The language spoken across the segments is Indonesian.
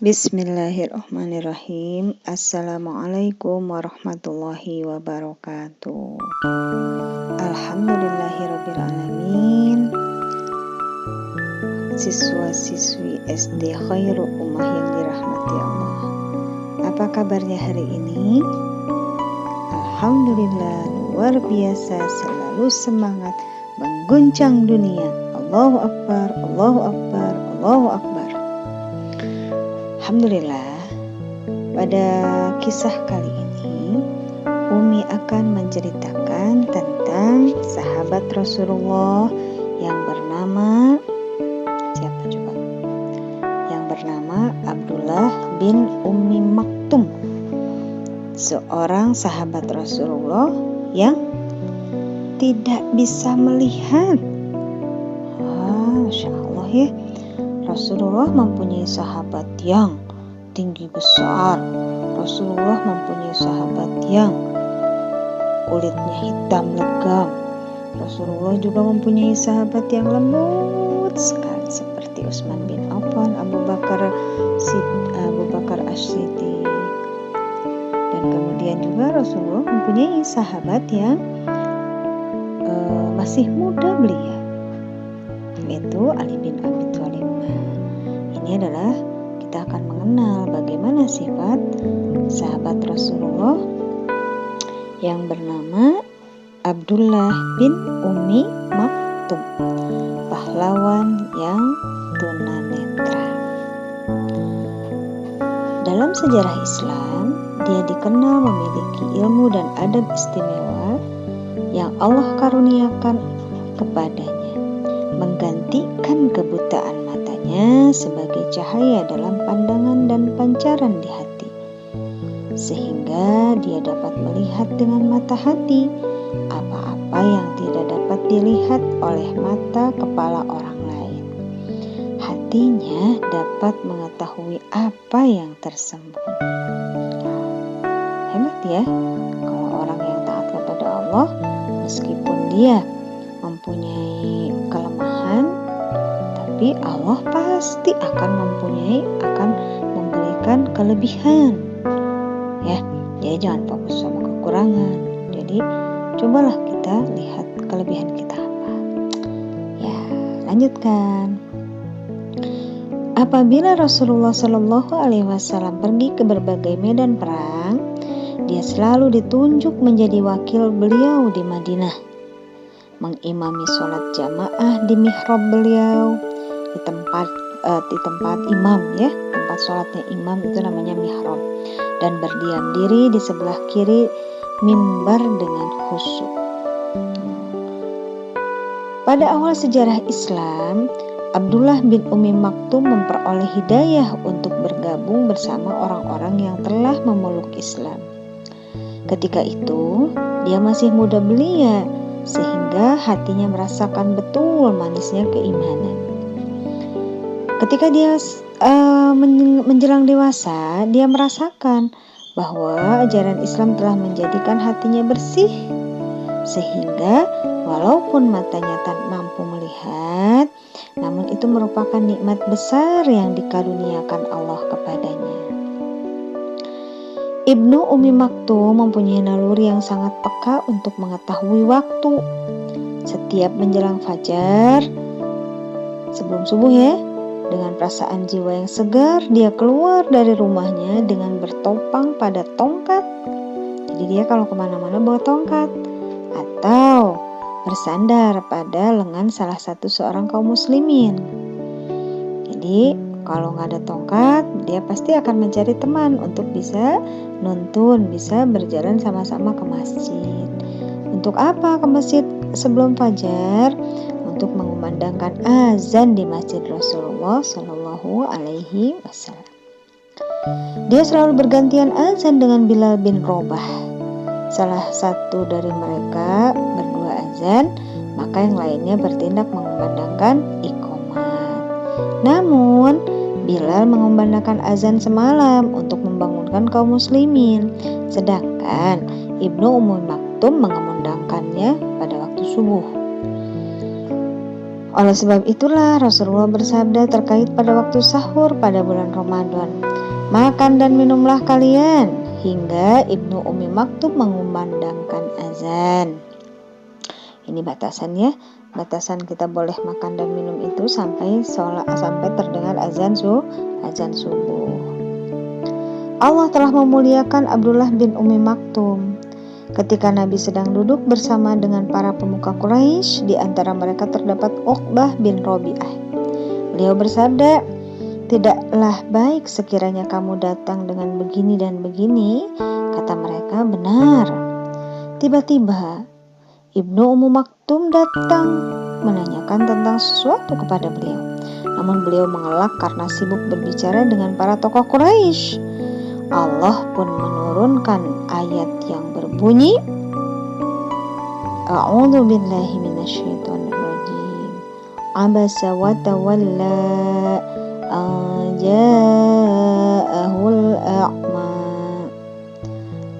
Bismillahirrahmanirrahim. Assalamualaikum warahmatullahi wabarakatuh. Alhamdulillahirrabbilalamin. Siswa-siswi SD Khairul Ummah yang dirahmati Allah, apa kabarnya hari ini? Alhamdulillah, luar biasa, selalu semangat mengguncang dunia. Allahu Akbar, Allahu Akbar, Allahu Akbar. Alhamdulillah, pada kisah kali ini Umi akan menceritakan tentang sahabat Rasulullah yang bernama siapa coba? Yang bernama Abdullah bin Ummi Maktum, seorang sahabat Rasulullah yang tidak bisa melihat. Masya Allah ya, Rasulullah mempunyai sahabat yang tinggi besar. Rasulullah mempunyai sahabat yang kulitnya hitam legam. Rasulullah juga mempunyai sahabat yang lembut sekali seperti Utsman bin Affan, Abu Bakar As-Siddiq. Dan kemudian juga Rasulullah mempunyai sahabat yang masih muda belia, yaitu Ali bin Abi Thalib. Ini adalah kita akan mengenal bagaimana sifat sahabat Rasulullah yang bernama Abdullah bin Ummi Maktum, pahlawan yang tunanetra. Dalam sejarah Islam, dia dikenal memiliki ilmu dan adab istimewa yang Allah karuniakan kepadanya, menggantikan kebutaan matanya sebagai cahaya dalam pandangan dan pancaran di hati, sehingga dia dapat melihat dengan mata hati apa-apa yang tidak dapat dilihat oleh mata kepala orang lain. Hatinya dapat mengetahui apa yang tersembunyi. Hebat ya, kalau orang yang taat kepada Allah, meskipun dia mempunyai kelemahan, tapi Allah pasti akan memberikan kelebihan. Ya, jadi jangan fokus sama kekurangan. Jadi cobalah kita lihat kelebihan kita apa. Ya, lanjutkan. Apabila Rasulullah Shallallahu Alaihi Wasallam pergi ke berbagai medan perang, dia selalu ditunjuk menjadi wakil beliau di Madinah, mengimami sholat jamaah di mihrab beliau, di tempat imam ya, tempat sholatnya imam itu namanya mihrab, dan berdiam diri di sebelah kiri mimbar dengan khusyuk. Pada awal sejarah Islam, Abdullah bin Ummi Maktum memperoleh hidayah untuk bergabung bersama orang-orang yang telah memeluk Islam. Ketika itu, dia masih muda belia, sehingga hatinya merasakan betul manisnya keimanan. Ketika dia menjelang dewasa, dia merasakan bahwa ajaran Islam telah menjadikan hatinya bersih, sehingga walaupun matanya tak mampu melihat, namun itu merupakan nikmat besar yang dikaruniakan Allah kepadanya. Ibnu Ummi Maktum mempunyai naluri yang sangat peka untuk mengetahui waktu. Setiap menjelang fajar, sebelum subuh ya, dengan perasaan jiwa yang segar, dia keluar dari rumahnya dengan bertopang pada tongkat. Jadi dia kalau kemana-mana bawa tongkat, atau bersandar pada lengan salah satu seorang kaum muslimin. Jadi kalau nggak ada tongkat, dia pasti akan mencari teman untuk bisa nuntun, bisa berjalan sama-sama ke masjid. Untuk apa ke masjid sebelum fajar? Untuk mengumandangkan azan di masjid Rasulullah Shallallahu Alaihi Wasallam. Dia selalu bergantian azan dengan Bilal bin Rabah. Salah satu dari mereka berdua azan, maka yang lainnya bertindak mengumandangkan iqamat. Namun Bilal mengumandangkan azan semalam untuk membangunkan kaum muslimin, sedangkan Ibnu Ummi Maktum mengumandangkannya pada waktu subuh. Oleh sebab itulah Rasulullah bersabda terkait pada waktu sahur pada bulan Ramadan, Makan dan minumlah kalian hingga Ibnu Ummi Maktum mengumandangkan azan. Ini batasannya, batasan kita boleh makan dan minum itu sampai terdengar azan subuh. Allah telah memuliakan Abdullah bin Ummi Maktum. Ketika Nabi sedang duduk bersama dengan para pemuka Quraisy, di antara mereka terdapat Uqbah bin Rabi'ah. Beliau bersabda, "Tidaklah baik sekiranya kamu datang dengan begini dan begini." Kata mereka, "Benar." Tiba-tiba Ibnu Ummi Maktum datang menanyakan tentang sesuatu kepada beliau. Namun beliau mengelak karena sibuk berbicara dengan para tokoh Quraisy. Allah pun menurunkan ayat yang berbunyi, A'udzu billahi minasyaitonir rajim. Abasa wa tawalla ja'ahul a'ma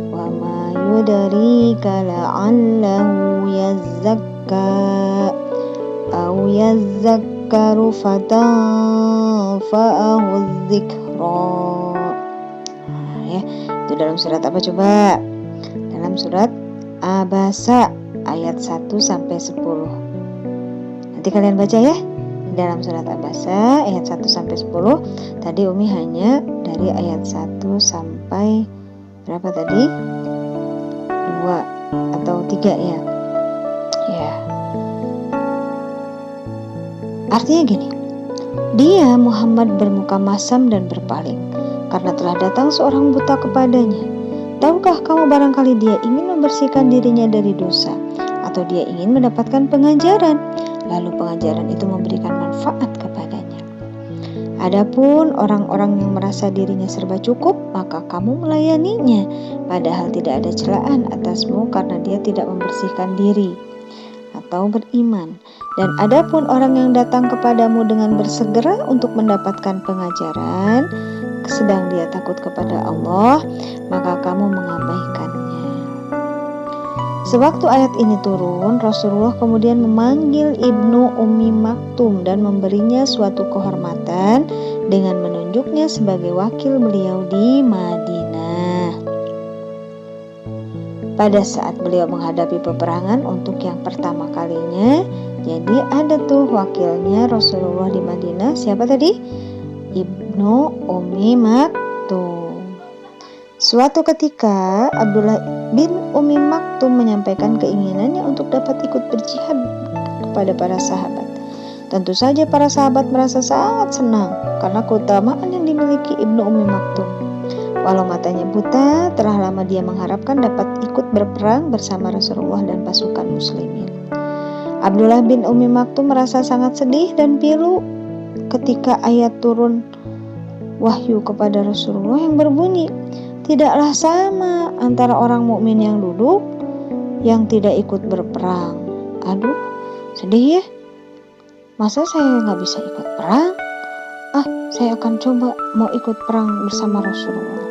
wa ma yudrika la'allahu yazakka aw yazakkaru fatanfa'ahu dzikra. Itu dalam surat apa coba? Dalam surat Abasa ayat 1 sampai 10. Nanti kalian baca ya. Dalam surat Abasa ayat 1 sampai 10. Tadi Umi hanya dari ayat 1 sampai berapa tadi? 2 atau 3 ya. Ya. Artinya gini. Dia Muhammad bermuka masam dan berpaling karena telah datang seorang buta kepadanya. Tahukah kamu barangkali dia ingin membersihkan dirinya dari dosa, atau dia ingin mendapatkan pengajaran, lalu pengajaran itu memberikan manfaat kepadanya. Adapun orang-orang yang merasa dirinya serba cukup, maka kamu melayaninya, padahal tidak ada celaan atasmu karena dia tidak membersihkan diri atau beriman. Dan adapun orang yang datang kepadamu dengan bersegera untuk mendapatkan pengajaran, sedang dia takut kepada Allah, maka kamu mengabaikannya. Sewaktu ayat ini turun, Rasulullah kemudian memanggil Ibnu Ummi Maktum dan memberinya suatu kehormatan dengan menunjuknya sebagai wakil beliau di Madinah. Pada saat beliau menghadapi peperangan untuk yang pertama kalinya, jadi ada tuh wakilnya Rasulullah di Madinah. Siapa tadi? Ibnu Ummi Maktum. Suatu ketika Abdullah bin Ummi Maktum menyampaikan keinginannya untuk dapat ikut berjihad kepada para sahabat. Tentu saja para sahabat merasa sangat senang karena keutamaan yang dimiliki Ibnu Ummi Maktum. Walau matanya buta, telah lama dia mengharapkan dapat ikut berperang bersama Rasulullah dan pasukan muslimin. Abdullah bin Ummi Maktum merasa sangat sedih dan pilu ketika ayat turun wahyu kepada Rasulullah yang berbunyi, "Tidaklah sama antara orang mukmin yang duduk yang tidak ikut berperang." Aduh, sedih ya. Masa saya nggak bisa ikut perang? Saya akan coba mau ikut perang bersama Rasulullah.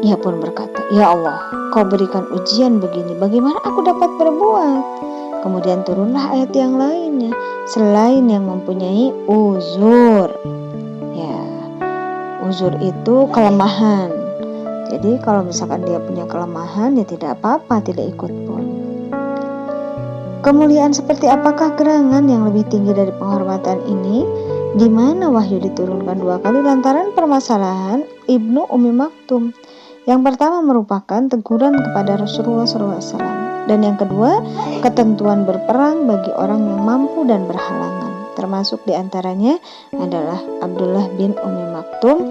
Ia pun berkata, "Ya Allah, kau berikan ujian begini, bagaimana aku dapat berbuat?" Kemudian turunlah ayat yang lainnya, selain yang mempunyai uzur. Ya, uzur itu kelemahan. Jadi kalau misalkan dia punya kelemahan, ya tidak apa-apa, tidak ikut pun. Kemuliaan seperti apakah gerangan yang lebih tinggi dari penghormatan ini, di mana wahyu diturunkan 2 kali lantaran permasalahan Ibnu Ummi Maktum. Yang pertama merupakan teguran kepada Rasulullah SAW, dan yang kedua ketentuan berperang bagi orang yang mampu dan berhalangan. Termasuk diantaranya adalah Abdullah bin Ummi Maktum.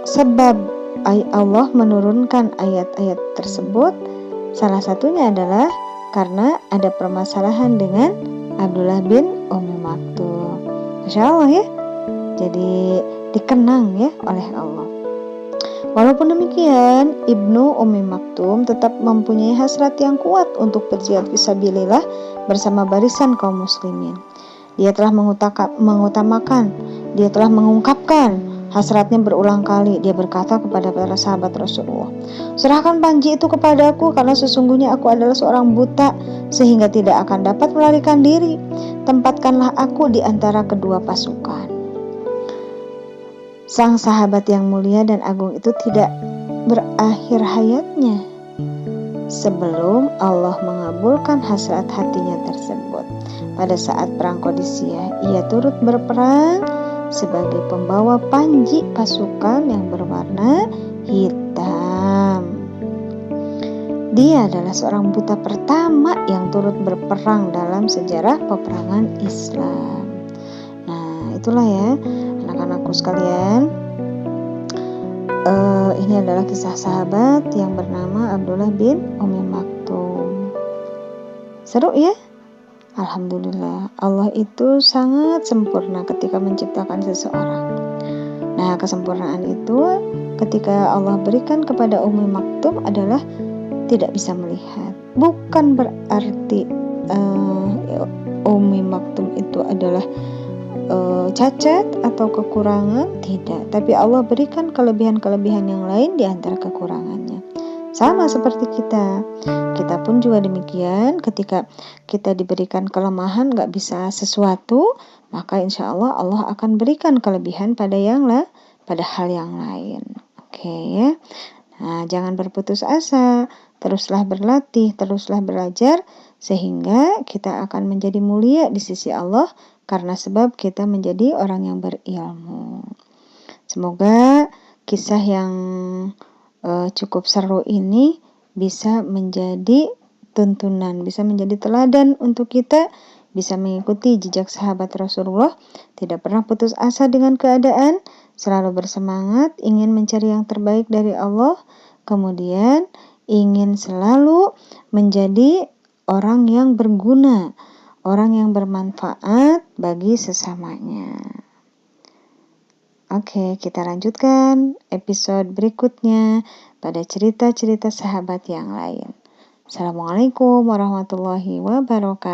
Sebab Allah menurunkan ayat-ayat tersebut, salah satunya adalah karena ada permasalahan dengan Abdullah bin Ummi Maktum. Masya Allah ya, jadi dikenang ya oleh Allah. Walaupun demikian, Ibnu Ummi Maktum tetap mempunyai hasrat yang kuat untuk berjihad fisabilillah bersama barisan kaum muslimin. Dia telah mengungkapkan hasratnya berulang kali. Dia berkata kepada para sahabat Rasulullah, "Serahkan panji itu kepadaku, karena sesungguhnya aku adalah seorang buta sehingga tidak akan dapat melarikan diri. Tempatkanlah aku di antara kedua pasukan." Sang sahabat yang mulia dan agung itu tidak berakhir hayatnya sebelum Allah mengabulkan hasrat hatinya tersebut. Pada saat perang Qadisiyah, ia turut berperang sebagai pembawa panji pasukan yang berwarna hitam. Dia adalah seorang buta pertama yang turut berperang dalam sejarah peperangan Islam. Nah, itulah ya anak-anakku sekalian. Ini adalah kisah sahabat yang bernama Abdullah bin Umi Maktum. Seru ya? Alhamdulillah, Allah itu sangat sempurna ketika menciptakan seseorang. Nah, kesempurnaan itu ketika Allah berikan kepada Umi Maktum adalah tidak bisa melihat. Bukan berarti Umi Maktum itu adalah cacat atau kekurangan, tidak. Tapi Allah berikan kelebihan-kelebihan yang lain di antara kekurangannya. Sama seperti kita pun juga demikian. Ketika kita diberikan kelemahan, gak bisa sesuatu, maka insya Allah Allah akan berikan kelebihan pada hal yang lain. Oke ya. Nah, jangan berputus asa, teruslah berlatih, teruslah belajar, sehingga kita akan menjadi mulia di sisi Allah karena sebab kita menjadi orang yang berilmu. Semoga kisah yang cukup seru ini bisa menjadi tuntunan, bisa menjadi teladan untuk kita, bisa mengikuti jejak sahabat Rasulullah, tidak pernah putus asa dengan keadaan, selalu bersemangat, ingin mencari yang terbaik dari Allah, kemudian ingin selalu menjadi orang yang berguna, orang yang bermanfaat bagi sesamanya. Oke, kita lanjutkan episode berikutnya pada cerita-cerita sahabat yang lain. Assalamualaikum warahmatullahi wabarakatuh.